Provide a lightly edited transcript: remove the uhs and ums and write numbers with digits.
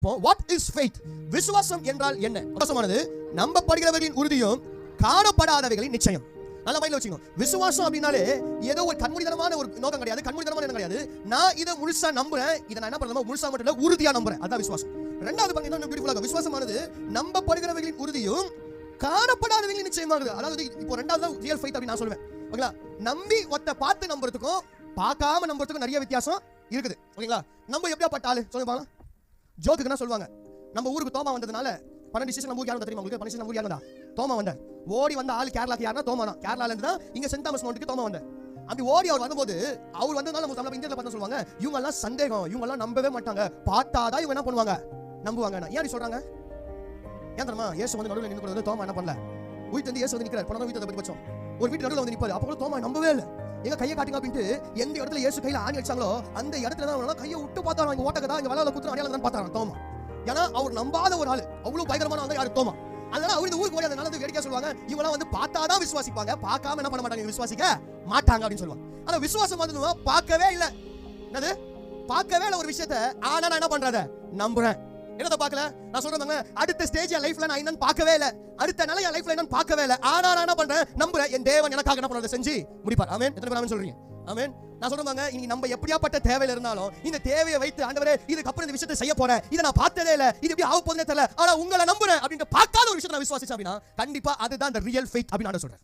பார்ப்போம். What is faith? விசுவாசம் என்றால் என்ன? விசுவாசமானது நம்பப்படுகிறவர்களின் உறுதியும் காணப்படாதவைகளின் நிச்சயம். நல்ல மைண்ட்ல வச்சுக்கோங்க. விசுவாசம் அப்படினாலே ஏதோ ஒரு கண்மூடித்தனமான ஒரு நோக்கம் கிடையாது, கண்மூடித்தனமான எண்ணம் கிடையாது. நான் இதை முழுசா நம்புறேன், இதை நான் என்ன பண்ணணுமோ முழுசா மட்டும் இல்ல உறுதியா நம்புறேன். அதான் விசுவாசம். ரெண்டாவது பாருங்க, இன்னும் பியூட்டிஃபுல்லா விசுவாசமானது நம்பப்படுகிறவர்களின் உறுதியும் காணப்படாதவைகளின் நிச்சயமாகுது. அதாவது இப்போ ரெண்டாவது தான் ரியல் ஃபெய்த் அப்படி நான் சொல்லுவேன். ஓகேங்களா? நம்பி ஒத்த பார்த்து நம்புறதுக்கும் பார்க்காம நம்புறதுக்கும் நிறைய வித்தியாசம் இருக்குது. ஓகேங்களா? நம்ம எப்படியா பட்டாலு சொல்லுங்க பாருங்க. ஜோக்குன்னா சொல்லுவாங்க, நம்ம ஊருக்கு தோமா வந்ததுனால 12 டிஸ்ட்ரிக்ட் நம்ம ஊருக்கு யாரும் தெரியுமா? உங்களுக்கு 12 டிஸ்ட்ரிக்ட் நம்ம ஊருக்கு யாரும் தோமா வந்தார். ஓடி வந்த ஆள் கேரளாக்கு யாருன்னா தோமா தான். கேரளால இருந்து தான் இங்க சென்ட் தாமஸ் மவுண்ட்க்கு தோமா வந்தார். அப்படி ஓடி அவர் வந்தபோது அவர் வந்ததால நம்ம தமிழ்ல இந்தியால பார்த்தா சொல்லுவாங்க, இவங்க எல்லாம் சந்தேகம், இவங்க எல்லாம் நம்பவே மாட்டாங்க, பார்த்தாதான் இவங்க என்ன பண்ணுவாங்க, நம்புவாங்க. ஏன் அப்படி சொல்றாங்க? ஏன் தெரியுமா? இயேசு வந்து நடுவுல நின்னு கூட தோமா என்ன பண்ணல, உயிர் வந்து இயேசு வந்து நிக்கிறார். போன வீட்டை பத்தி பச்சோம், ஒரு வீட்டு நடுவுல வந்து நிப்பாரு. அப்போ கூட தோமா நம்பவே இல்லை. எங்க கையை காட்டுங்க அப்படின்ட்டு எந்த இடத்துல இயேசு கையில ஆணி அடிச்சாங்களோ அந்த இடத்துல தான் கையை விட்டு பார்த்தாரு. இங்க ஓட்டக்கதான் இங்க வலையில குத்துற அடையாளம் தான் பார்த்தாரு தோமா. ஏன்னா அவர் நம்பாத ஒரு ஆளு, அவ்வளவு பயங்கரமான ஆளு யாரு? தோமா. அதனால அவர் இந்த ஊருக்கு போய் அந்த நல்லது வேடிக்கை சொல்லுவாங்க, இவங்க வந்து பார்த்தாதான் விசுவாசிப்பாங்க, பார்க்காம என்ன பண்ண மாட்டாங்க, விசுவாசிக்க மாட்டாங்க அப்படின்னு சொல்லுவாங்க. ஆனா விசுவாசம் வந்து பார்க்கவே இல்லை. என்னது? பார்க்கவே இல்லை ஒரு விஷயத்தை, ஆனா நான் என்ன பண்றத நம்புறேன். என்னத பார்க்கல? நான் சொல்றேன், அடுத்த ஸ்டேஜ் என் லைஃப்ல நான் என்னன்னு பார்க்கவே இல்லை, அடுத்த நிலை என் லைஃப்ல என்னன்னு பார்க்கவே இல்லை, ஆனா நான் என்ன பண்றேன், நம்புறேன். என் தேவன் எனக்காக என்ன பண்றத செஞ்சு முடிப்பார். ஆமென். எத்தனை பேர் ஆமென் சொல்றீங்க? ஆமென். நான் சொல்றேன், இன்னைக்கு நம்ம எப்படியாப்பட்ட தேவையில இருந்தாலும் இந்த தேவையை வைத்து, ஆண்டவரே இதுக்கு அப்புறம் இந்த விஷயத்தை செய்ய போறேன், இதை நான் பார்த்ததே இல்லை, இது எப்படி ஆக போகுதுன்னே தெரியல, ஆனா உங்களை நம்புறேன் அப்படின்ட்டு பார்க்காத ஒரு விஷயத்தை நான் விசுவாசிச்சேன் அப்படின்னா கண்டிப்பா அதுதான் the real faith அப்படின்னு நான் சொல்றேன்.